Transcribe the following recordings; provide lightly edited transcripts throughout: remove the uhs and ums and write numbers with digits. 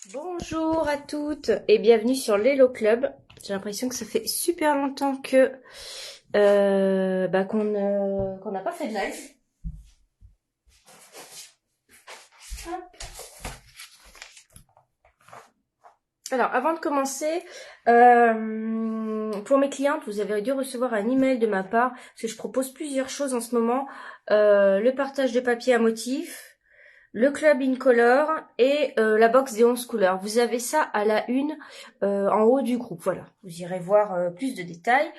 Bonjour à toutes et bienvenue sur l'Hello Club. J'ai l'impression que ça fait super longtemps que qu'on n'a pas fait de live. Hop. Alors avant de commencer, pour mes clientes, vous avez dû recevoir un email de ma part parce que je propose plusieurs choses en ce moment. Le partage de papier à motifs, le club incolore et la box des 11 couleurs. Vous avez ça à la une en haut du groupe. Voilà, vous irez voir plus de détails.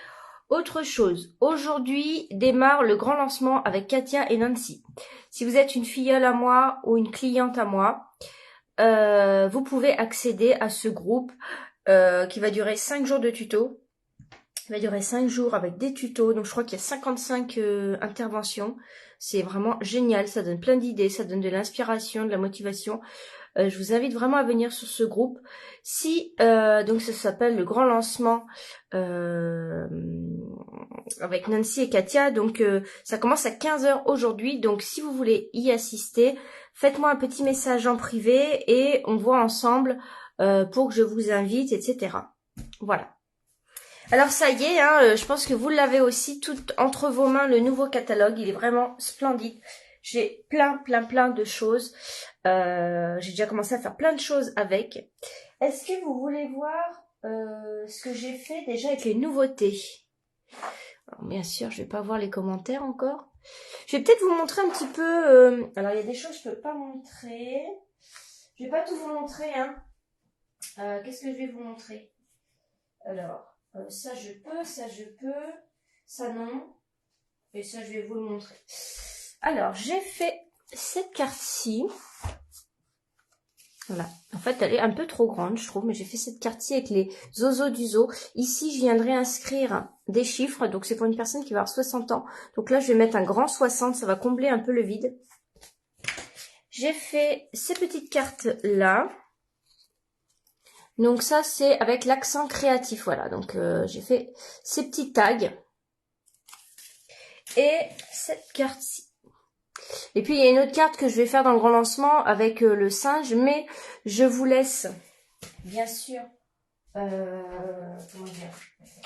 Autre chose, aujourd'hui démarre le grand lancement avec Katia et Nancy. Si vous êtes une filleule à moi ou une cliente à moi, vous pouvez accéder à ce groupe qui va durer 5 jours de tuto. Il va durer 5 jours avec des tutos. Donc je crois qu'il y a 55 interventions. C'est vraiment génial. Ça donne plein d'idées. Ça donne de l'inspiration, de la motivation. Je vous invite vraiment à venir sur ce groupe. Si donc ça s'appelle le grand lancement avec Nancy et Katia. Donc ça commence à 15h aujourd'hui. Donc si vous voulez y assister, faites-moi un petit message en privé et on voit ensemble pour que je vous invite, etc. Voilà. Alors ça y est, hein, je pense que vous l'avez aussi tout entre vos mains, le nouveau catalogue. Il est vraiment splendide. J'ai plein de choses. J'ai déjà commencé à faire plein de choses avec. Est-ce que vous voulez voir ce que j'ai fait déjà avec les nouveautés? Alors, bien sûr, je vais pas voir les commentaires encore. Je vais peut-être vous montrer un petit peu. Alors, il y a des choses que je peux pas montrer. Je vais pas tout vous montrer, hein. Qu'est-ce que je vais vous montrer? Alors, ça je peux, ça non. Et ça, je vais vous le montrer. Alors, j'ai fait cette carte-ci. Voilà. En fait, elle est un peu trop grande, je trouve, mais j'ai fait cette carte-ci avec les zozos du zoo. Ici, je viendrai inscrire des chiffres. Donc, c'est pour une personne qui va avoir 60 ans. Donc là, je vais mettre un grand 60. Ça va combler un peu le vide. J'ai fait ces petites cartes-là. Donc, ça, c'est avec l'accent créatif. Voilà. Donc, j'ai fait ces petits tags. Et cette carte-ci. Et puis, il y a une autre carte que je vais faire dans le grand lancement avec le singe. Mais je vous laisse, bien sûr, comment dire,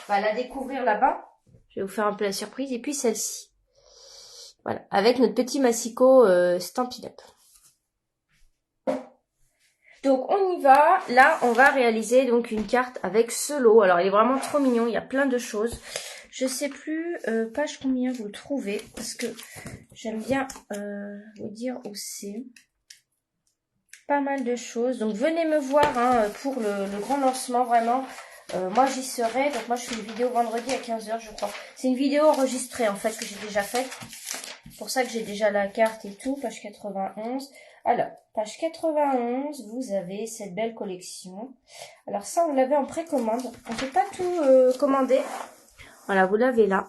la découvrir là-bas. Je vais vous faire un peu la surprise. Et puis, celle-ci. Voilà. Avec notre petit massicot Stampin' Up. Donc, on y va. Là, on va réaliser donc une carte avec ce lot. Alors, il est vraiment trop mignon. Il y a plein de choses. Je sais plus page combien vous le trouvez. Parce que j'aime bien vous dire où c'est. Pas mal de choses. Donc, venez me voir hein, pour le grand lancement. Vraiment, moi, j'y serai. Donc, moi, je fais une vidéo vendredi à 15h, je crois. C'est une vidéo enregistrée, en fait, que j'ai déjà faite. C'est pour ça que j'ai déjà la carte et tout. Page 91. Alors, page 91, vous avez cette belle collection. Alors ça, on l'avait en précommande. On ne peut pas tout commander. Voilà, vous l'avez là.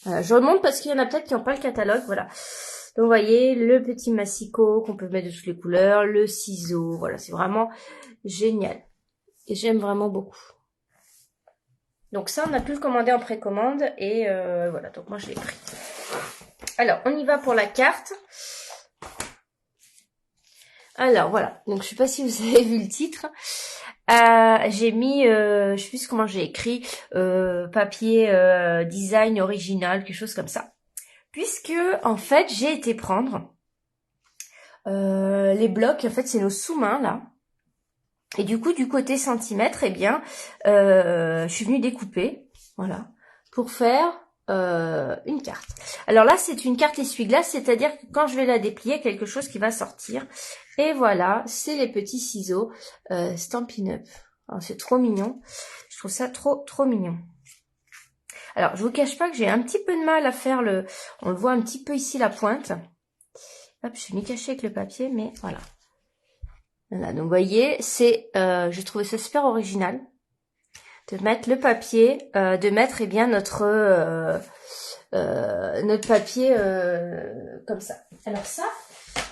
Voilà, je remonte parce qu'il y en a peut-être qui n'ont pas le catalogue. Voilà. Donc, vous voyez, le petit massicot qu'on peut mettre de toutes les couleurs, le ciseau. Voilà, c'est vraiment génial. Et j'aime vraiment beaucoup. Donc ça, on a pu le commander en précommande. Et voilà, donc moi, je l'ai pris. Alors, on y va pour la carte. Alors voilà, donc je sais pas si vous avez vu le titre. J'ai mis, je sais plus comment j'ai écrit, papier design original, quelque chose comme ça. Puisque en fait j'ai été prendre les blocs, en fait c'est nos sous-mains là. Et du coup du côté centimètre, eh bien, je suis venue découper, voilà, pour faire une carte. Alors là c'est une carte essuie-glace, c'est-à-dire que quand je vais la déplier, quelque chose qui va sortir. Et voilà, c'est les petits ciseaux Stampin' Up. C'est trop mignon. Je trouve ça trop mignon. Alors, je vous cache pas que j'ai un petit peu de mal à faire le... On le voit un petit peu ici, la pointe. Hop, je suis mis caché avec le papier, mais voilà. Voilà, donc vous voyez, c'est... j'ai trouvé ça super original. De mettre le papier, de mettre, eh bien, notre papier comme ça. Alors ça...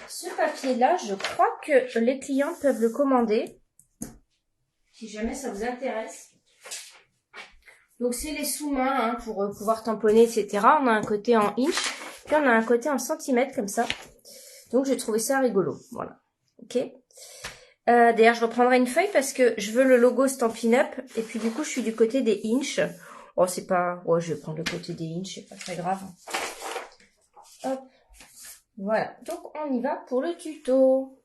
Ce papier-là, je crois que les clients peuvent le commander. Si jamais ça vous intéresse. Donc, c'est les sous-mains hein, pour pouvoir tamponner, etc. On a un côté en inch. Puis, on a un côté en centimètres comme ça. Donc, j'ai trouvé ça rigolo. Voilà. OK. D'ailleurs, je reprendrai une feuille parce que je veux le logo Stampin' Up. Et puis du coup, je suis du côté des inches. Oh, c'est pas... Oh, je vais prendre le côté des inches, c'est pas très grave. Hop. Voilà. Donc, on y va pour le tuto.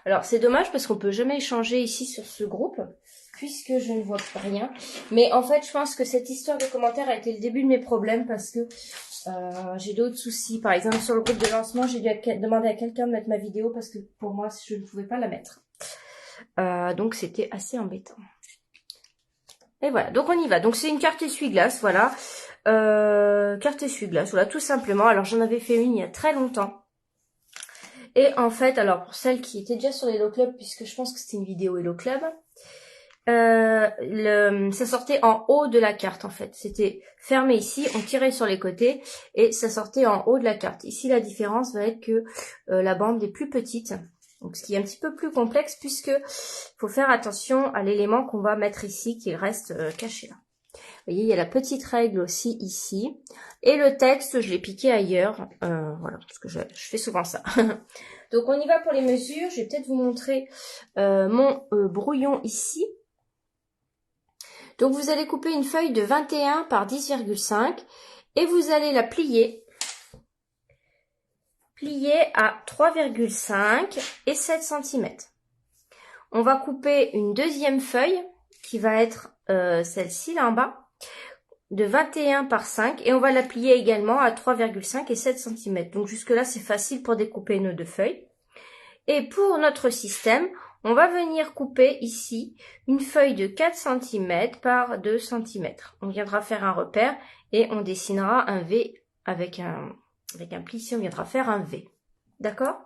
Alors, c'est dommage parce qu'on peut jamais échanger ici sur ce groupe, puisque je ne vois rien. Mais en fait, je pense que cette histoire de commentaires a été le début de mes problèmes parce que j'ai d'autres soucis. Par exemple, sur le groupe de lancement, j'ai dû demander à quelqu'un de mettre ma vidéo parce que pour moi, je ne pouvais pas la mettre. Donc, c'était assez embêtant. Et voilà, donc on y va. Donc, c'est une carte essuie-glace, voilà. Carte essuie-glace, voilà, tout simplement. Alors, j'en avais fait une il y a très longtemps. Et en fait, alors, pour celles qui étaient déjà sur l'Hello Club, puisque je pense que c'était une vidéo Hello Club, ça sortait en haut de la carte, en fait. C'était fermé ici, on tirait sur les côtés, et ça sortait en haut de la carte. Ici, la différence va être que la bande est plus petite. Donc, ce qui est un petit peu plus complexe, puisque faut faire attention à l'élément qu'on va mettre ici, qui reste caché là. Vous voyez, il y a la petite règle aussi ici. Et le texte, je l'ai piqué ailleurs. Voilà, parce que je fais souvent ça. Donc, on y va pour les mesures. Je vais peut-être vous montrer mon brouillon ici. Donc, vous allez couper une feuille de 21 par 10,5 et vous allez la plier. Plier à 3,5 et 7 cm. On va couper une deuxième feuille qui va être celle-ci là en bas. De 21 par 5 et on va la plier également à 3,5 et 7 cm. Donc jusque là c'est facile pour découper nos deux feuilles. Et pour notre système, on va venir couper ici une feuille de 4 cm par 2 cm. On viendra faire un repère et on dessinera un V avec un pli ici, on viendra faire un V. D'accord?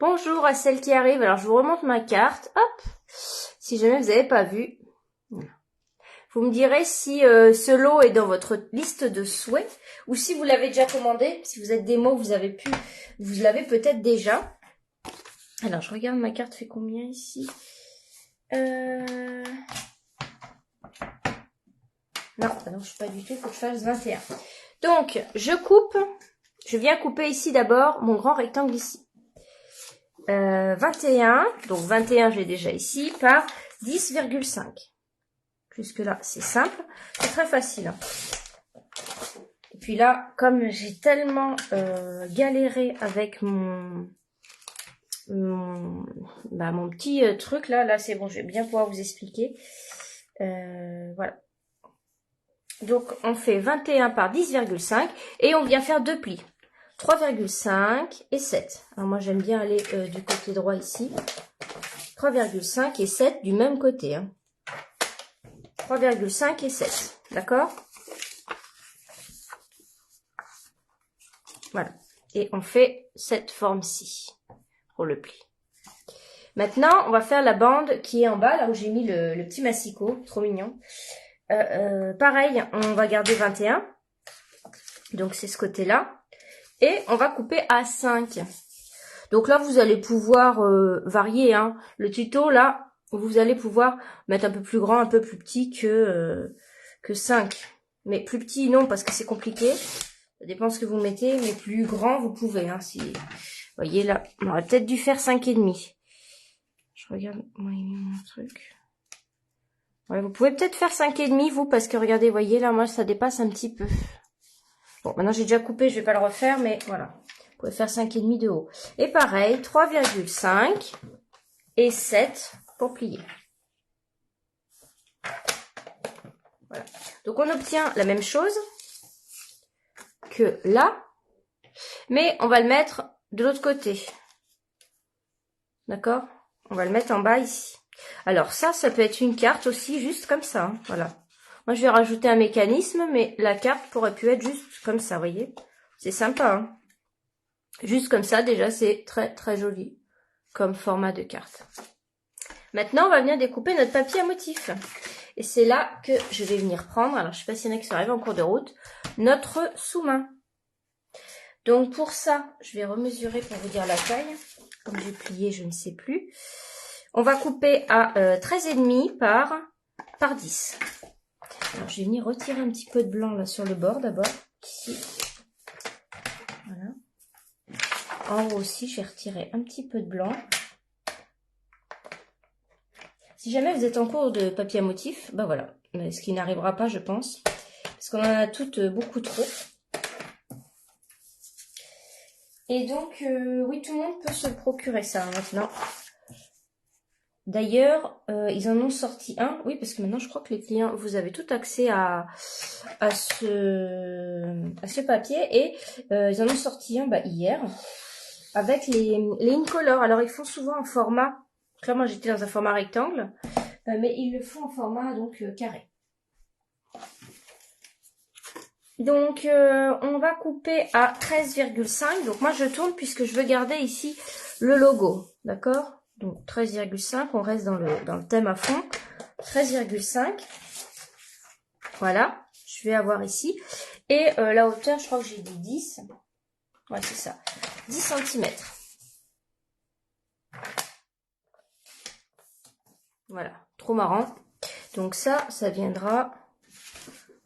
Bonjour à celles qui arrivent. Alors je vous remonte ma carte. Hop! Si jamais vous n'avez pas vu. Vous me direz si ce lot est dans votre liste de souhaits ou si vous l'avez déjà commandé. Si vous êtes démo, vous l'avez peut-être déjà. Alors, je regarde ma carte fait combien ici. Non, je ne suis pas du tout, il faut que je fasse 21. Donc, je viens couper ici d'abord mon grand rectangle ici. 21, donc 21 j'ai déjà ici, par 10,5. Jusque là, c'est simple, c'est très facile. Hein. Et puis là, comme j'ai tellement galéré avec mon petit truc là c'est bon, je vais bien pouvoir vous expliquer. Voilà. Donc on fait 21 par 10,5 et on vient faire deux plis. 3,5 et 7. Alors moi j'aime bien aller du côté droit ici. 3,5 et 7 du même côté. Hein. 3,5 et 7. D'accord? Voilà. Et on fait cette forme-ci pour le pli. Maintenant, on va faire la bande qui est en bas, là où j'ai mis le petit massicot. Trop mignon. Pareil, on va garder 21. Donc c'est ce côté-là. Et on va couper à 5. Donc là, vous allez pouvoir varier. Hein. Le tuto, là, vous allez pouvoir mettre un peu plus grand, un peu plus petit que 5. Mais plus petit, non, parce que c'est compliqué. Ça dépend ce que vous mettez. Mais plus grand, vous pouvez. Hein, si... Vous voyez, là, on aurait peut-être dû faire 5,5. Je regarde mon truc. Ouais, vous pouvez peut-être faire 5,5, vous, parce que regardez, vous voyez, là, moi, ça dépasse un petit peu. Bon, maintenant, j'ai déjà coupé, je vais pas le refaire, mais voilà. Vous pouvez faire 5,5 de haut. Et pareil, 3,5 et 7 pour plier. Voilà. Donc, on obtient la même chose que là, mais on va le mettre de l'autre côté. D'accord? On va le mettre en bas ici. Alors, ça peut être une carte aussi, juste comme ça. Hein, voilà. Moi, je vais rajouter un mécanisme, mais la carte pourrait pu être juste comme ça, vous voyez? C'est sympa, hein? Juste comme ça, déjà, c'est très, très joli comme format de carte. Maintenant, on va venir découper notre papier à motif. Et c'est là que je vais venir prendre, alors je ne sais pas s'il y en a qui sont arrivés en cours de route, notre sous-main. Donc, pour ça, je vais remesurer pour vous dire la taille. Comme j'ai plié, je ne sais plus. On va couper à 13,5 par 10. Alors, je vais venir retirer un petit peu de blanc là sur le bord d'abord. Ici. Voilà. En haut aussi, je vais retirer un petit peu de blanc. Si jamais vous êtes en cours de papier à motif, bah voilà. Ce qui n'arrivera pas, je pense. Parce qu'on en a toutes beaucoup trop. Et donc, oui, tout le monde peut se procurer ça maintenant. D'ailleurs, ils en ont sorti un. Oui, parce que maintenant, je crois que les clients, vous avez tout accès à ce papier. Et ils en ont sorti un hier avec les Incolor. Alors, ils font souvent en format. Donc là, moi, j'étais dans un format rectangle. Mais ils le font en format donc carré. Donc, on va couper à 13,5. Donc, moi, je tourne puisque je veux garder ici le logo. D'accord? Donc, 13,5. On reste dans le thème à fond. 13,5. Voilà. Je vais avoir ici. Et la hauteur, je crois que j'ai dit 10. Ouais, c'est ça. 10 cm. Voilà. Trop marrant. Donc, ça viendra...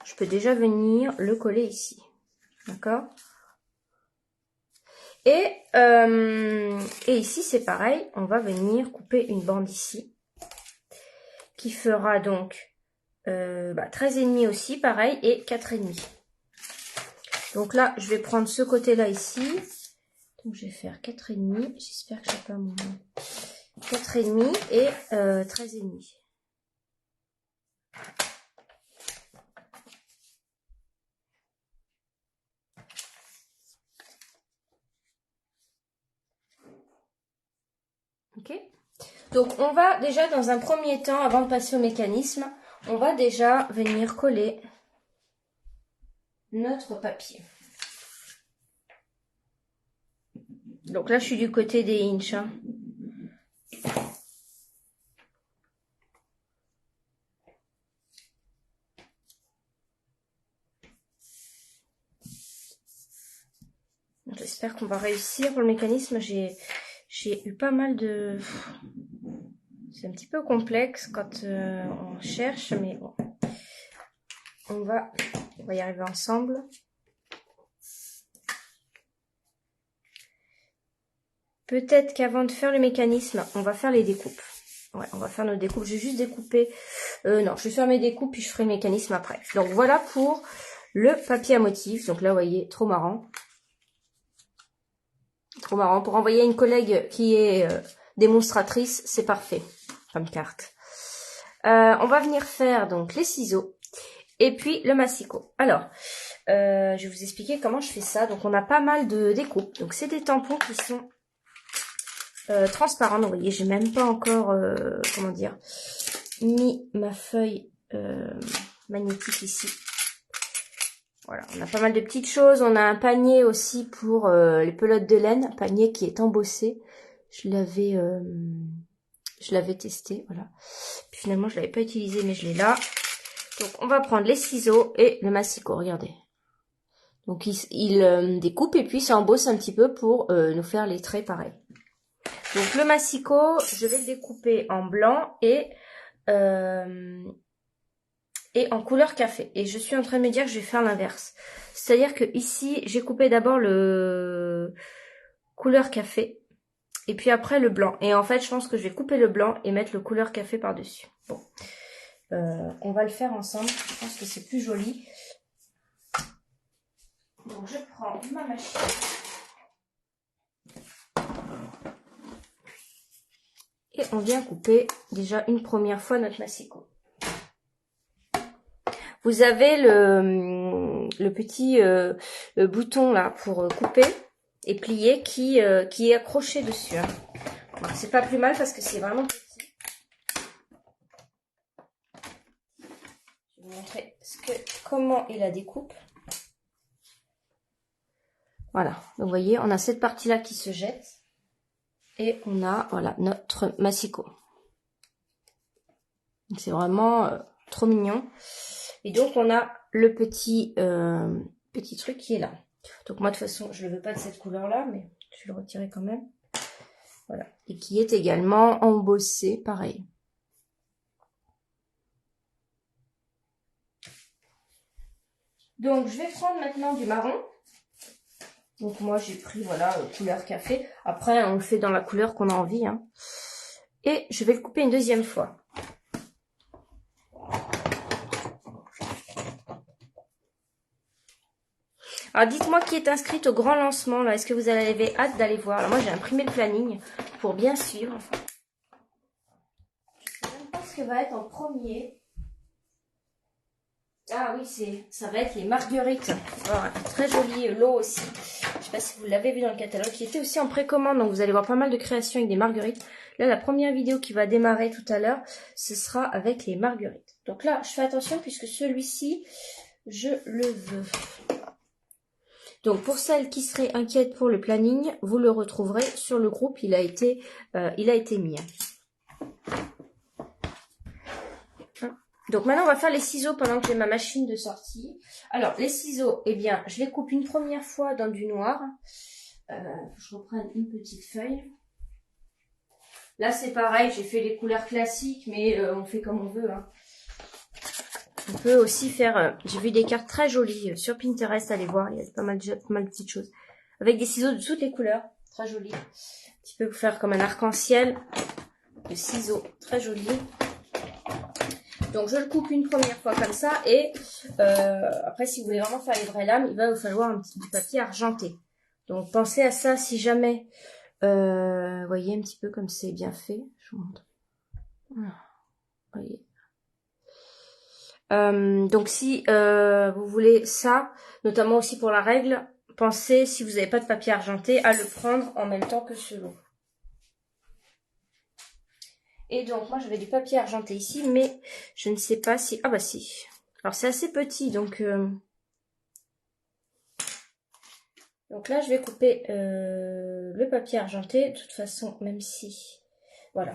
Je peux déjà venir le coller ici. D'accord? Et ici, c'est pareil. On va venir couper une bande ici. Qui fera donc 13,5 aussi, pareil. Et 4,5. Donc là, je vais prendre ce côté-là ici. Donc, je vais faire 4,5. J'espère que j'ai pas mon... 4,5 et 13,5. Ok. Donc, on va déjà, dans un premier temps, avant de passer au mécanisme, on va déjà venir coller notre papier. Donc là, je suis du côté des inches. Hein. J'espère qu'on va réussir pour le mécanisme. J'ai eu pas mal de... C'est un petit peu complexe quand on cherche, mais bon. On va y arriver ensemble. Peut-être qu'avant de faire le mécanisme, on va faire les découpes. Ouais, on va faire nos découpes. Je vais juste découper... non, je vais faire mes découpes, puis je ferai le mécanisme après. Donc voilà pour le papier à motif. Donc là, vous voyez, trop marrant. Trop marrant. Pour envoyer à une collègue qui est démonstratrice, c'est parfait comme carte. On va venir faire donc les ciseaux et puis le massicot. Alors, je vais vous expliquer comment je fais ça. Donc, on a pas mal de découpes. Donc, c'est des tampons qui sont transparents. Donc, vous voyez, j'ai même pas encore, comment dire, mis ma feuille magnétique ici. Voilà, on a pas mal de petites choses. On a un panier aussi pour les pelotes de laine. Un panier qui est embossé. Je l'avais testé, voilà. Puis finalement, je l'avais pas utilisé, mais je l'ai là. Donc, on va prendre les ciseaux et le massicot, regardez. Donc, il découpe et puis ça embosse un petit peu pour nous faire les traits pareils. Donc, le massicot, je vais le découper en blanc et en couleur café. Et je suis en train de me dire que je vais faire l'inverse. C'est-à-dire que ici, j'ai coupé d'abord le couleur café. Et puis après le blanc. Et en fait, je pense que je vais couper le blanc et mettre le couleur café par-dessus. Bon. On va le faire ensemble. Je pense que c'est plus joli. Donc, je prends ma machine. Et on vient couper déjà une première fois notre massicot. Vous avez le petit bouton là pour couper et plier qui est accroché dessus. Hein. C'est pas plus mal parce que c'est vraiment petit. Je vais vous montrer comment il la découpe. Voilà, donc vous voyez, on a cette partie-là qui se jette. Et on a, voilà, notre massicot. C'est vraiment trop mignon. Et donc, on a le petit truc qui est là. Donc, moi, de toute façon, je ne le veux pas de cette couleur-là, mais je vais le retirer quand même. Voilà. Et qui est également embossé, pareil. Donc, je vais prendre maintenant du marron. Donc, moi, j'ai pris, voilà, couleur café. Après, on le fait dans la couleur qu'on a envie. Hein. Et je vais le couper une deuxième fois. Alors dites-moi qui est inscrite au grand lancement là. Est-ce que vous avez hâte d'aller voir? Alors moi j'ai imprimé le planning pour bien suivre. Je ne sais même pas ce que va être en premier. Ah oui, ça va être les marguerites. Alors, un très joli lot aussi. Je ne sais pas si vous l'avez vu dans le catalogue, qui était aussi en précommande. Donc vous allez voir pas mal de créations avec des marguerites. Là, la première vidéo qui va démarrer tout à l'heure, ce sera avec les marguerites. Donc là, je fais attention puisque celui-ci, je le veux. Donc pour celles qui seraient inquiètes pour le planning, vous le retrouverez sur le groupe, il a été mis. Donc maintenant on va faire les ciseaux pendant que j'ai ma machine de sortie. Alors les ciseaux, eh bien je les coupe une première fois dans du noir. Je reprends une petite feuille. Là c'est pareil, j'ai fait les couleurs classiques, mais on fait comme on veut. Hein. On peut aussi faire, j'ai vu des cartes très jolies sur Pinterest, allez voir, il y a pas mal de petites choses. Avec des ciseaux de toutes les couleurs, très jolies. Un petit peu pour faire comme un arc-en-ciel de ciseaux, très joli. Donc je le coupe une première fois comme ça et après si vous voulez vraiment faire les vraies lames, il va vous falloir un petit papier argenté. Donc pensez à ça si jamais, voyez un petit peu comme c'est bien fait. Je vous montre. Voilà. Voyez. Donc si vous voulez ça, notamment aussi pour la règle, pensez, si vous n'avez pas de papier argenté, à le prendre en même temps que ce lot. Et donc moi j'avais du papier argenté ici, mais je ne sais pas si... Ah bah si. Alors c'est assez petit, donc là je vais couper le papier argenté, de toute façon, même si... Voilà.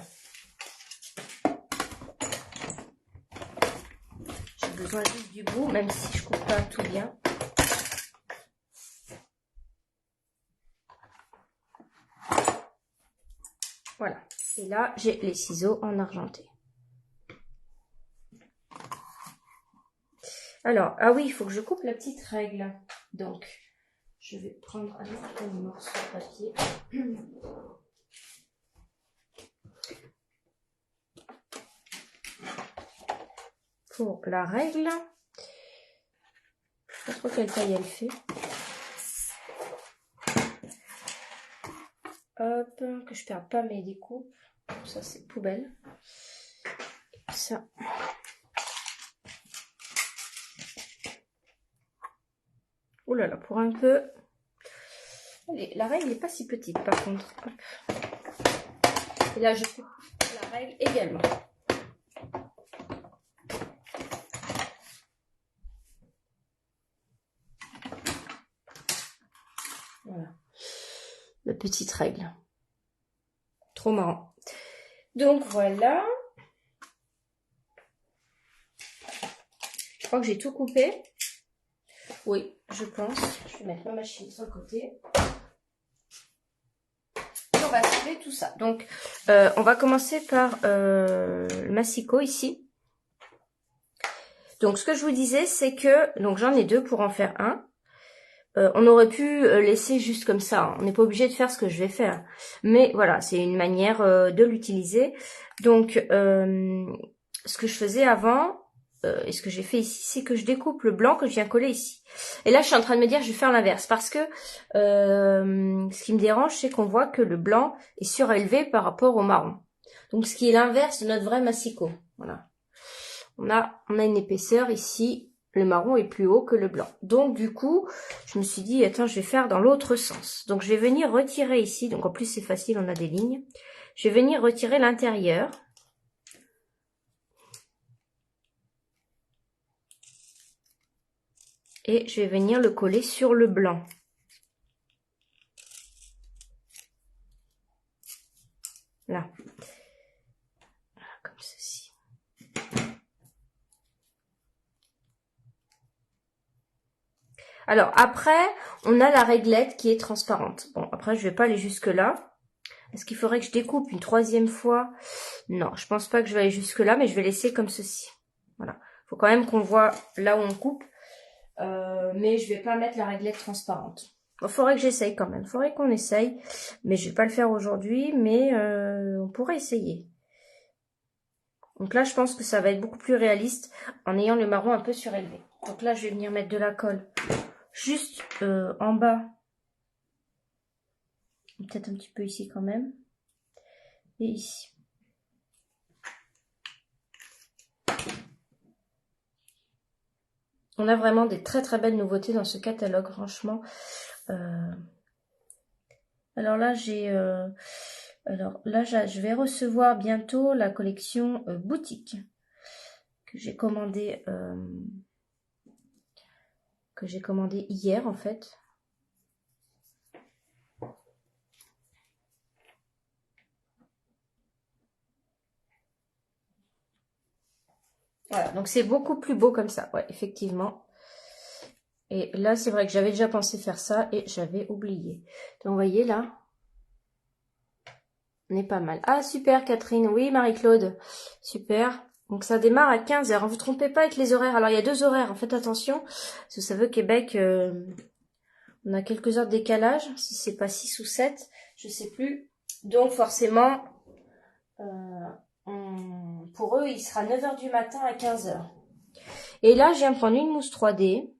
J'ai besoin juste du bout, même si je coupe pas tout bien. Voilà. Et là, j'ai les ciseaux en argenté. Alors, ah oui, il faut que je coupe la petite règle. Donc, je vais prendre un autre morceau de papier. Pour la règle. Je sais pas trop quelle taille elle fait. Hop, que je perde pas mes découpes. Ça, c'est poubelle. Et ça. Oh là là, pour un peu... Allez, la règle n'est pas si petite, par contre. Hop. Et là, je coupe la règle également. Voilà. La petite règle. Trop marrant. Donc, voilà. Je crois que j'ai tout coupé. Oui, je pense. Je vais mettre ma machine sur le côté. Et on va couper tout ça. Donc, on va commencer par le massicot ici. Donc, ce que je vous disais, c'est que... Donc, j'en ai deux pour en faire un. On aurait pu laisser juste comme ça. Hein. On n'est pas obligé de faire ce que je vais faire. Mais voilà, c'est une manière de l'utiliser. Donc, ce que je faisais avant... et ce que j'ai fait ici, c'est que je découpe le blanc que je viens coller ici. Et là, je suis en train de me dire, je vais faire l'inverse. Parce que ce qui me dérange, c'est qu'on voit que le blanc est surélevé par rapport au marron. Donc, ce qui est l'inverse de notre vrai massicot. Voilà. On a une épaisseur ici. Le marron est plus haut que le blanc. Donc, du coup, je me suis dit, attends, je vais faire dans l'autre sens. Donc, je vais venir retirer ici. Donc, en plus, c'est facile, on a des lignes. Je vais venir retirer l'intérieur. Et je vais venir le coller sur le blanc. Là. Voilà, comme ceci. Alors, après, on a la réglette qui est transparente. Bon, après, je vais pas aller jusque là. Est-ce qu'il faudrait que je découpe une troisième fois? Non, je pense pas que je vais aller jusque là, mais je vais laisser comme ceci. Voilà. Faut quand même qu'on voit là où on coupe. Mais je vais pas mettre la réglette transparente. Il faudrait que j'essaye quand même. Il faudrait qu'on essaye. Mais je vais pas le faire aujourd'hui, mais on pourrait essayer. Donc là, je pense que ça va être beaucoup plus réaliste en ayant le marron un peu surélevé. Donc là, je vais venir mettre de la colle juste en bas. Peut-être un petit peu ici quand même. Et ici. On a vraiment des très très belles nouveautés dans ce catalogue, franchement. Alors là, je vais recevoir bientôt la collection boutique que j'ai commandée hier en fait. Voilà, donc c'est beaucoup plus beau comme ça, ouais, effectivement. Et là, c'est vrai que j'avais déjà pensé faire ça et j'avais oublié. Donc, vous voyez là, on est pas mal. Ah, super Catherine, oui Marie-Claude, super. Donc ça démarre à 15 h. Vous ne trompez pas avec les horaires. Alors, il y a 2 horaires, faites attention. Parce que vous savez, au Québec, on a quelques heures de décalage. Si c'est pas 6 ou 7, je sais plus. Donc, forcément, pour eux, il sera 9 h du matin à 15 h. Et là, je viens prendre une mousse 3D.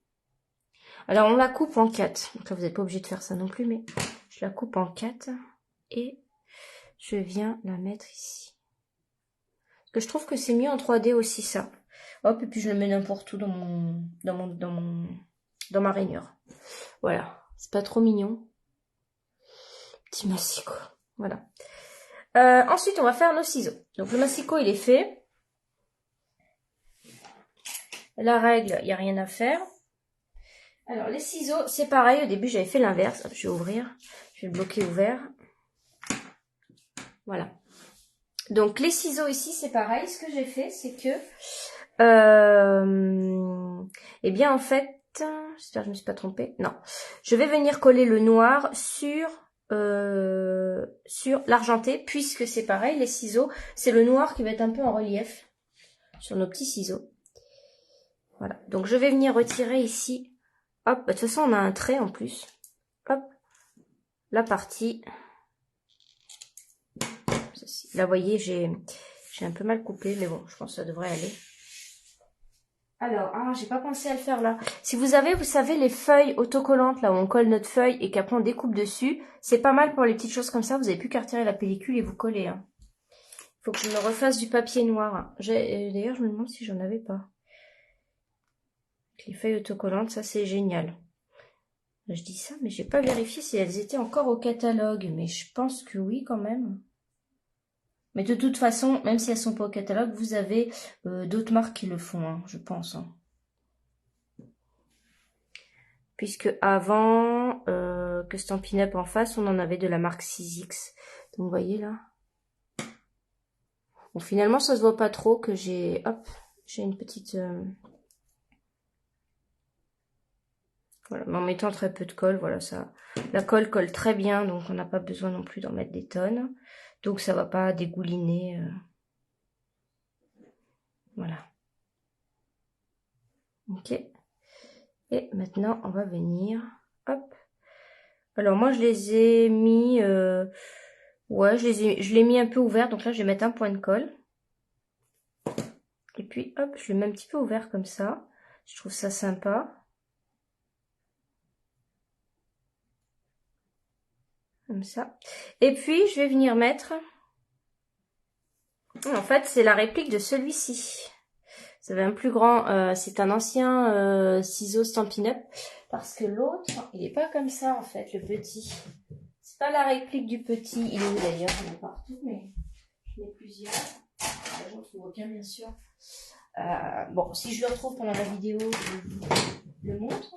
Alors, on la coupe en 4. Donc là, vous n'êtes pas obligé de faire ça non plus, mais je la coupe en 4. Et je viens la mettre ici. Parce que je trouve que c'est mieux en 3D aussi, ça. Hop, et puis je le mets n'importe où dans ma rainure. Voilà. C'est pas trop mignon. Petit massicot. Voilà. Ensuite, on va faire nos ciseaux. Donc, le massicot, il est fait. La règle, il n'y a rien à faire. Alors, les ciseaux, c'est pareil. Au début, j'avais fait l'inverse. Hop, je vais ouvrir. Je vais le bloquer ouvert. Voilà. Donc, les ciseaux ici, c'est pareil. Ce que j'ai fait, c'est que... eh bien, en fait... J'espère que je ne me suis pas trompée. Non. Je vais venir coller le noir sur l'argenté. Puisque c'est pareil, les ciseaux, c'est le noir qui va être un peu en relief sur nos petits ciseaux. Voilà. Donc, je vais venir retirer ici... Hop, de toute façon, on a un trait en plus. Hop, la partie. Là, vous voyez, j'ai un peu mal coupé, mais bon, je pense que ça devrait aller. Alors, j'ai pas pensé à le faire là. Si vous avez, vous savez, les feuilles autocollantes, là où on colle notre feuille et qu'après on découpe dessus, c'est pas mal pour les petites choses comme ça. Vous n'avez plus qu'à retirer la pellicule et vous coller. Hein. Faut que je me refasse du papier noir. D'ailleurs, je me demande si j'en avais pas. Les feuilles autocollantes, ça c'est génial. Je dis ça, mais j'ai pas vérifié si elles étaient encore au catalogue. Mais je pense que oui, quand même. Mais de toute façon, même si elles sont pas au catalogue, vous avez d'autres marques qui le font, hein, je pense. Hein. Puisque avant que Stampin' Up en face, on en avait de la marque 6X. Donc vous voyez là. Bon, finalement, ça se voit pas trop que j'ai... Hop, j'ai une petite... Voilà, mais en mettant très peu de colle, voilà ça. La colle colle très bien, donc on n'a pas besoin non plus d'en mettre des tonnes. Donc ça va pas dégouliner. Voilà. Ok. Et maintenant, on va venir... Hop. Alors moi, je les ai mis... ouais, je l'ai mis un peu ouvert. Donc là, je vais mettre un point de colle. Et puis, hop, je le mets un petit peu ouvert comme ça. Je trouve ça sympa. Comme ça. Et puis, je vais venir mettre... En fait, c'est la réplique de celui-ci. Vous avez un plus grand... c'est un ancien ciseau Stampin' Up. Parce que l'autre, il n'est pas comme ça, en fait, le petit. C'est pas la réplique du petit. Il est où d'ailleurs? Il est partout, mais je mets plusieurs. Je ne trouve aucun, bien sûr. Bon, si je le retrouve pendant la vidéo, je vous le montre.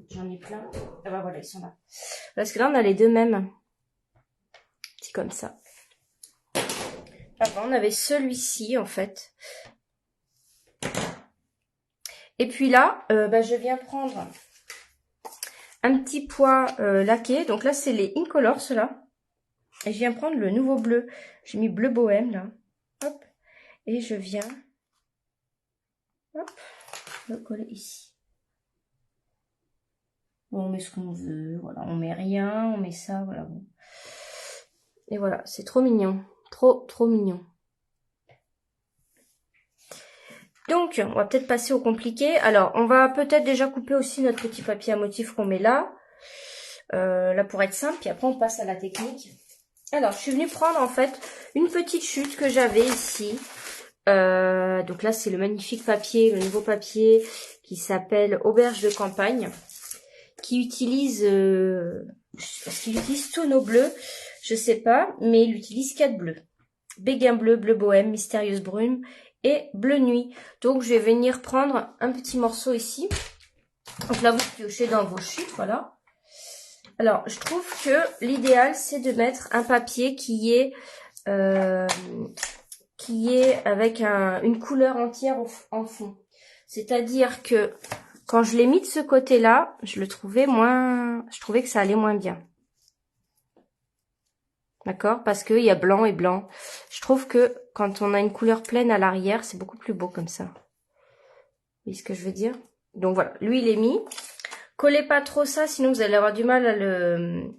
J'en ai plein. Ah bah voilà, ils sont là. Parce que là, on a les deux mêmes. C'est comme ça. Avant, on avait celui-ci, en fait. Et puis là, je viens prendre un petit pois laqué. Donc là, c'est les Incolor, ceux-là. Et je viens prendre le nouveau bleu. J'ai mis bleu bohème, là. Hop. Et je viens... Hop. Le coller ici. On met ce qu'on veut. Voilà, on met rien. On met ça, voilà. Bon. Et voilà, c'est trop mignon. Trop, trop mignon. Donc, on va peut-être passer au compliqué. Alors, on va peut-être déjà couper aussi notre petit papier à motif qu'on met là. Là, pour être simple. Puis après, on passe à la technique. Alors, je suis venue prendre, en fait, une petite chute que j'avais ici. Donc là, c'est le magnifique papier, le nouveau papier qui s'appelle Auberge de campagne. Qui utilise... est-ce qu'il utilise tous nos bleus? Je sais pas. Mais il utilise 4 bleus. Béguin bleu, bleu bohème, mystérieuse brume et bleu nuit. Donc je vais venir prendre un petit morceau ici. Donc là vous piochez dans vos chutes, voilà. Alors je trouve que l'idéal c'est de mettre un papier qui est avec une couleur entière en fond. C'est-à-dire que quand je l'ai mis de ce côté-là, je trouvais que ça allait moins bien. D'accord? Parce qu'il y a blanc et blanc. Je trouve que quand on a une couleur pleine à l'arrière, c'est beaucoup plus beau comme ça. Vous voyez ce que je veux dire? Donc voilà, lui il est mis. Collez pas trop ça, sinon vous allez avoir du mal à le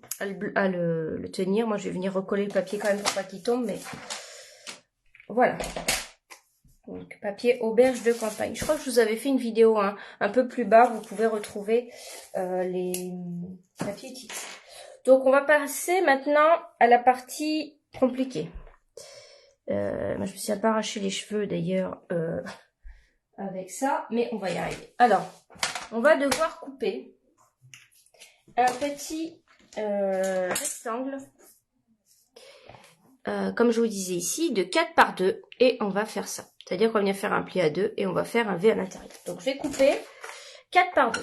tenir. Moi je vais venir recoller le papier quand même pour pas qu'il tombe, mais voilà. Donc papier auberge de campagne. Je crois que je vous avais fait une vidéo un peu plus bas, vous pouvez retrouver les papiers utiles. Donc, on va passer maintenant à la partie compliquée. Moi, je me suis un peu arraché les cheveux, d'ailleurs, avec ça. Mais on va y arriver. Alors, on va devoir couper un petit rectangle. Comme je vous disais ici, de 4 par 2. Et on va faire ça. C'est-à-dire qu'on va venir faire un pli à 2 et on va faire un V à l'intérieur. Donc, je vais couper 4 par 2.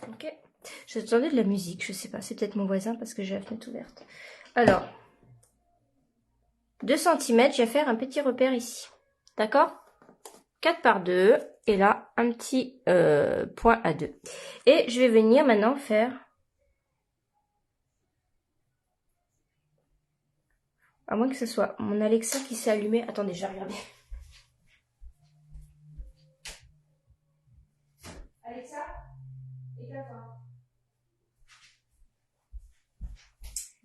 Ok, j'attendais de la musique, je sais pas, c'est peut-être mon voisin parce que j'ai la fenêtre ouverte. Alors, 2 cm, je vais faire un petit repère ici, d'accord? 4 par 2, et là, un petit point à 2. Et je vais venir maintenant faire... À moins que ce soit mon Alexa qui s'est allumé. Attendez, je vais regarder. Alexa, éteins-toi.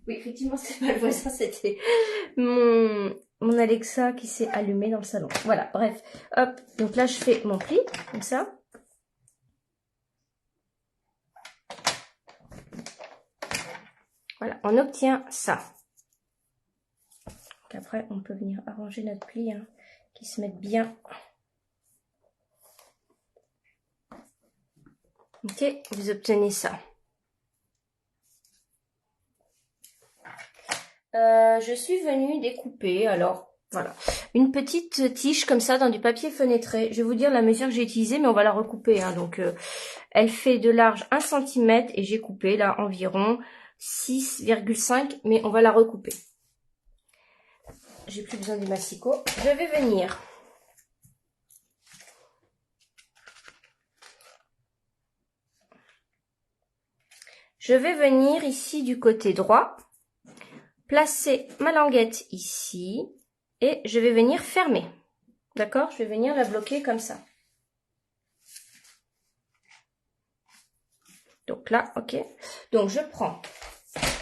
Oui, effectivement, c'est pas le voisin, c'était mon Alexa qui s'est allumé dans le salon. Voilà, bref. Hop, donc là, je fais mon pli, comme ça. Voilà, on obtient ça. Donc après, on peut venir arranger notre pli, qui se mette bien. Ok, vous obtenez ça. Je suis venue découper, alors voilà, une petite tige comme ça dans du papier fenêtré. Je vais vous dire la mesure que j'ai utilisée, mais on va la recouper. Donc, elle fait de large 1 cm et j'ai coupé là environ 6,5, mais on va la recouper. J'ai plus besoin du massicot. Je vais venir. Je vais venir ici du côté droit, placer ma languette ici et je vais venir fermer. D'accord? Je vais venir la bloquer comme ça. Donc là, ok. Donc je prends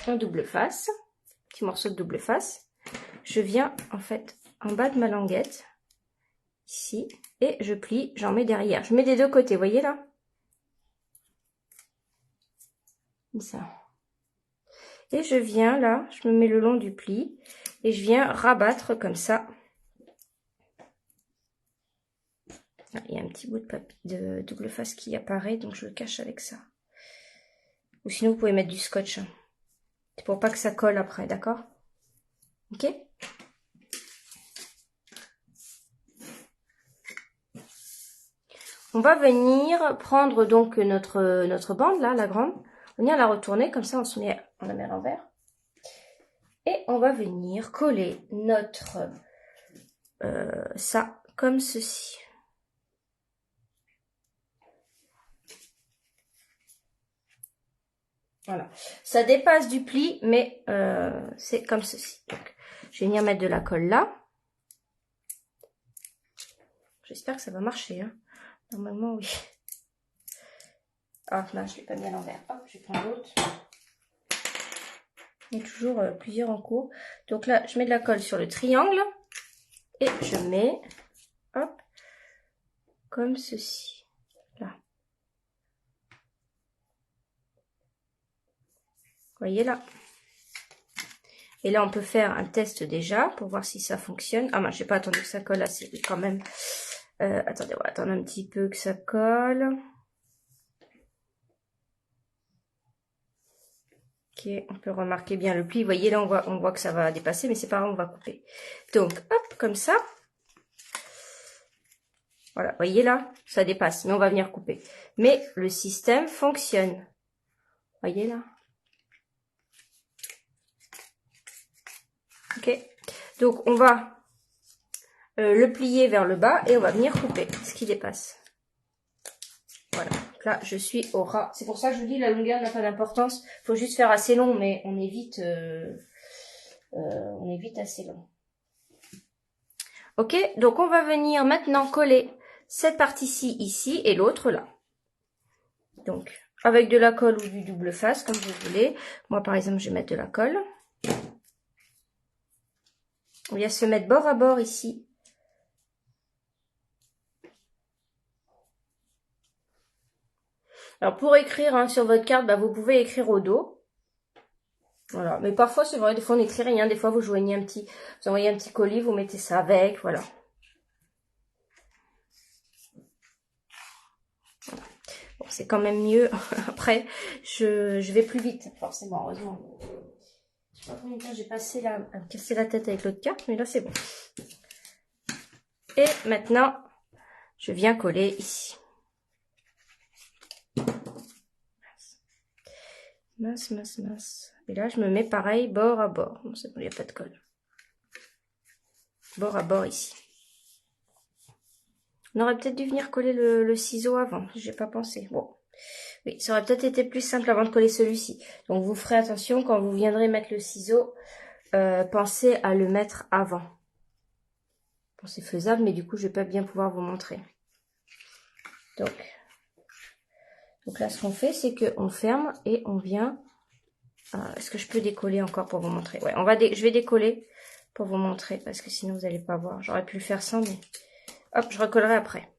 un double face, petit morceau de double face. Je viens en fait en bas de ma languette, ici, et je plie, j'en mets derrière. Je mets des deux côtés, vous voyez là? Comme ça. Et je viens là, je me mets le long du pli, et je viens rabattre comme ça. Il y a un petit bout de papier de double face qui apparaît, donc je le cache avec ça. Ou sinon, vous pouvez mettre du scotch. C'est pour pas que ça colle après, d'accord? Ok? On va venir prendre donc notre bande là, la grande, venir la retourner comme ça, on la met à l'envers. Et on va venir coller notre ça comme ceci. Voilà. Ça dépasse du pli, mais c'est comme ceci. Donc, je vais venir mettre de la colle là. J'espère que ça va marcher. Hein. Normalement, oui. Ah, là, je ne l'ai pas mis à l'envers. Hop, je vais prendre l'autre. Il y a toujours plusieurs en cours. Donc là, je mets de la colle sur le triangle. Et je mets, hop, comme ceci. Là. Vous voyez là. Et là, on peut faire un test déjà pour voir si ça fonctionne. Ah, moi, je n'ai pas attendu que ça colle assez vite quand même. Attendez, on va attendre un petit peu que ça colle. Ok, on peut remarquer bien le pli. Vous voyez, là, on voit que ça va dépasser, mais c'est pas grave, on va couper. Donc, hop, comme ça. Voilà, vous voyez là, ça dépasse, mais on va venir couper. Mais le système fonctionne. Vous voyez là. Ok, donc on va le plier vers le bas et on va venir couper ce qui dépasse. Voilà, donc là je suis au ras. C'est pour ça que je vous dis la longueur n'a pas d'importance. Il faut juste faire assez long, mais on évite assez long. Ok, donc on va venir maintenant coller cette partie-ci ici et l'autre là. Donc avec de la colle ou du double face comme vous voulez. Moi par exemple je vais mettre de la colle. On vient se mettre bord à bord ici. Alors pour écrire hein, sur votre carte, bah, vous pouvez écrire au dos. Voilà, mais parfois c'est vrai, des fois on n'écrit rien, des fois vous joignez vous envoyez un petit colis, vous mettez ça avec, voilà. Bon, c'est quand même mieux. Après, je vais plus vite, forcément, heureusement. Je sais pas combien de temps j'ai passé là à me casser la tête avec l'autre carte, mais là c'est bon. Et maintenant, je viens coller ici. Mince, mince, mince. Et là, je me mets pareil, bord à bord. Bon, c'est bon, il n'y a pas de colle. Bord à bord ici. On aurait peut-être dû venir coller le ciseau avant. J'ai pas pensé. Bon. Oui, ça aurait peut-être été plus simple avant de coller celui-ci. Donc, vous ferez attention quand vous viendrez mettre le ciseau. Pensez à le mettre avant. Bon, c'est faisable, mais du coup, je vais pas bien pouvoir vous montrer. Donc là, ce qu'on fait, c'est qu'on ferme et on vient... Est-ce que je peux décoller encore pour vous montrer? Ouais, je vais décoller pour vous montrer parce que sinon, vous n'allez pas voir. J'aurais pu le faire sans, mais... Hop, je recollerai après.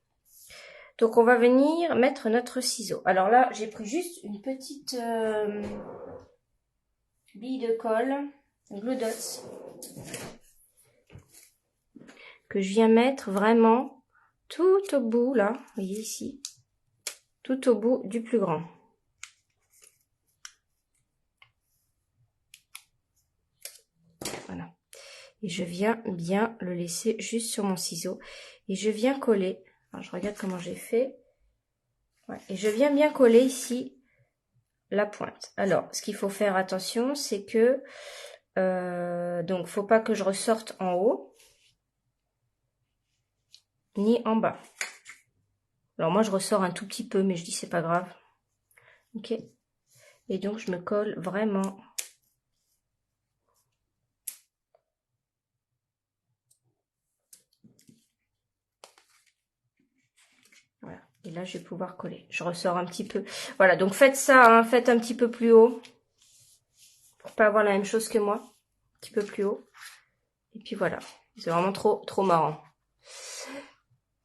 Donc, on va venir mettre notre ciseau. Alors là, j'ai pris juste une petite bille de colle, Glue Dots, que je viens mettre vraiment tout au bout, là, vous voyez ici, tout au bout du plus grand. Voilà. Et je viens bien le laisser juste sur mon ciseau. Et je viens coller. Alors, je regarde comment j'ai fait. Ouais. Et je viens bien coller ici la pointe. Alors, ce qu'il faut faire attention, c'est que... donc, faut pas que je ressorte en haut. Ni en bas. Alors, moi, je ressors un tout petit peu, mais je dis c'est pas grave. Ok. Et donc, je me colle vraiment... Voilà. Et là, je vais pouvoir coller. Je ressors un petit peu. Voilà, donc faites ça, hein, faites un petit peu plus haut. Pour pas avoir la même chose que moi. Un petit peu plus haut. Et puis voilà. C'est vraiment trop marrant.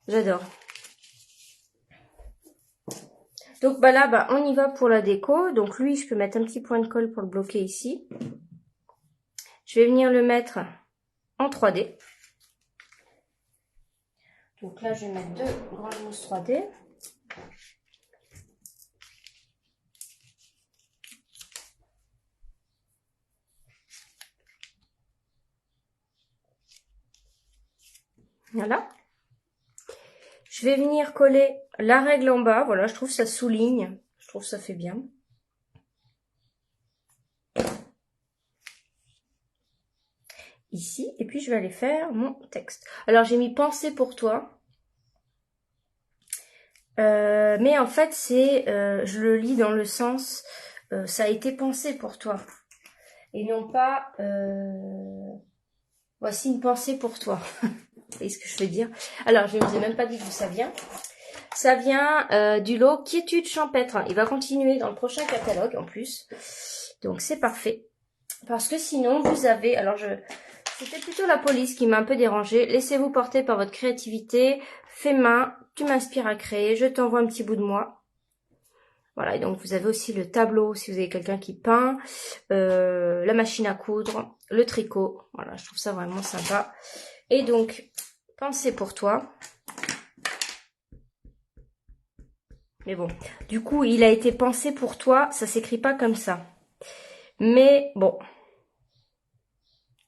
J'adore. Donc bah là, bah, on y va pour la déco. Donc lui, je peux mettre un petit point de colle pour le bloquer ici. Je vais venir le mettre en 3D. Donc là, je vais mettre 2 grandes mousses 3D. Voilà. Je vais venir coller la règle en bas. Voilà, je trouve ça souligne. Je trouve ça fait bien. Ici. Et puis, je vais aller faire mon texte. Alors, j'ai mis pensée pour toi. Mais en fait, je le lis dans le sens ça a été pensé pour toi. Et non pas, voici une pensée pour toi. Vous voyez ce que je veux dire? Alors, je ne vous ai même pas dit d'où ça vient. Ça vient du lot Quiétude champêtre. Il va continuer dans le prochain catalogue en plus. Donc, c'est parfait. Parce que sinon, vous avez... Alors, c'était plutôt la police qui m'a un peu dérangée. Laissez-vous porter par votre créativité. Fais main. Tu m'inspires à créer. Je t'envoie un petit bout de moi. Voilà, et donc vous avez aussi le tableau si vous avez quelqu'un qui peint, la machine à coudre, le tricot. Voilà, je trouve ça vraiment sympa. Et donc, pensez pour toi. Mais bon, du coup, il a été pensé pour toi, ça s'écrit pas comme ça. Mais bon,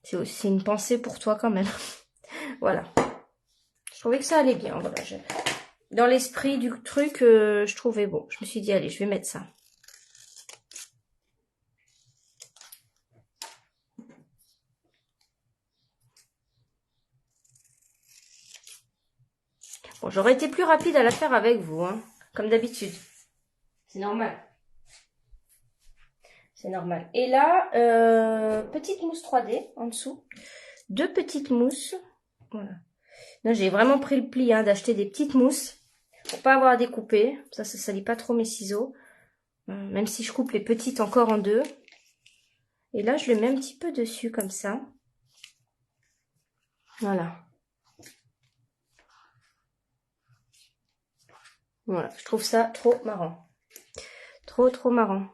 c'est aussi une pensée pour toi quand même. Voilà. Je trouvais que ça allait bien. Voilà, dans l'esprit du truc, je trouvais bon. Je me suis dit, allez, je vais mettre ça. Bon, j'aurais été plus rapide à la faire avec vous, hein, comme d'habitude. C'est normal. C'est normal. Et là, petite mousse 3D en dessous. 2 petites mousses. Voilà. Là, j'ai vraiment pris le pli hein, d'acheter des petites mousses. Pour pas avoir à découper. Ça salit pas trop mes ciseaux. Même si je coupe les petites encore en 2. Et là, je le mets un petit peu dessus comme ça. Voilà. Voilà, je trouve ça trop marrant. Trop marrant.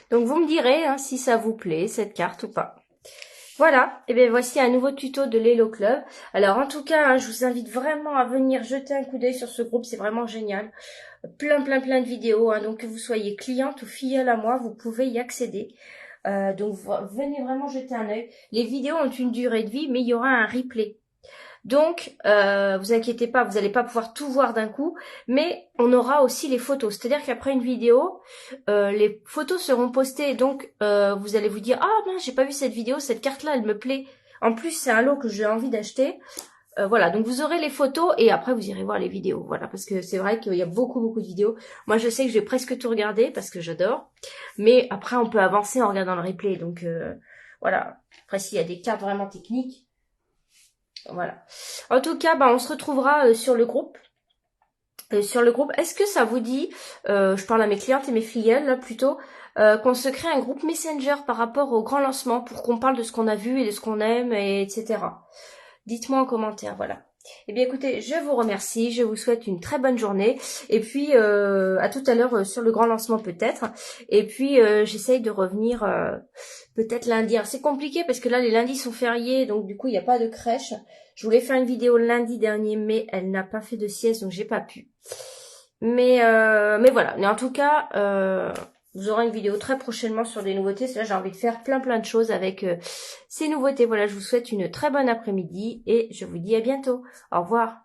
Donc, vous me direz hein, si ça vous plaît, cette carte ou pas. Voilà, et bien voici un nouveau tuto de l'Hello Club. Alors en tout cas, hein, je vous invite vraiment à venir jeter un coup d'œil sur ce groupe, c'est vraiment génial. Plein de vidéos, hein, donc que vous soyez cliente ou filleule à moi, vous pouvez y accéder. Donc venez vraiment jeter un œil. Les vidéos ont une durée de vie, mais il y aura un replay. Donc, vous inquiétez pas, vous n'allez pas pouvoir tout voir d'un coup, mais on aura aussi les photos. C'est-à-dire qu'après une vidéo, les photos seront postées. Donc, vous allez vous dire, ah ben, j'ai pas vu cette vidéo, cette carte-là, elle me plaît. En plus, c'est un lot que j'ai envie d'acheter. Voilà, donc vous aurez les photos et après vous irez voir les vidéos. Voilà, parce que c'est vrai qu'il y a beaucoup de vidéos. Moi, je sais que je vais presque tout regarder parce que j'adore. Mais après, on peut avancer en regardant le replay. Donc, voilà. Après, s'il y a des cartes vraiment techniques, voilà. En tout cas, bah, on se retrouvera sur le groupe. Est-ce que ça vous dit, je parle à mes clientes et mes filleules là plutôt, qu'on se crée un groupe Messenger par rapport au grand lancement pour qu'on parle de ce qu'on a vu et de ce qu'on aime, et etc. Dites-moi en commentaire, voilà. Eh bien écoutez, je vous remercie, je vous souhaite une très bonne journée et puis à tout à l'heure sur le grand lancement peut-être. Et puis j'essaye de revenir peut-être lundi. Alors c'est compliqué parce que là les lundis sont fériés donc du coup il n'y a pas de crèche. Je voulais faire une vidéo lundi dernier mais elle n'a pas fait de sieste donc j'ai pas pu. Mais voilà, mais en tout cas vous aurez une vidéo très prochainement sur des nouveautés. C'est là j'ai envie de faire plein de choses avec ces nouveautés. Voilà, je vous souhaite une très bonne après-midi et je vous dis à bientôt. Au revoir.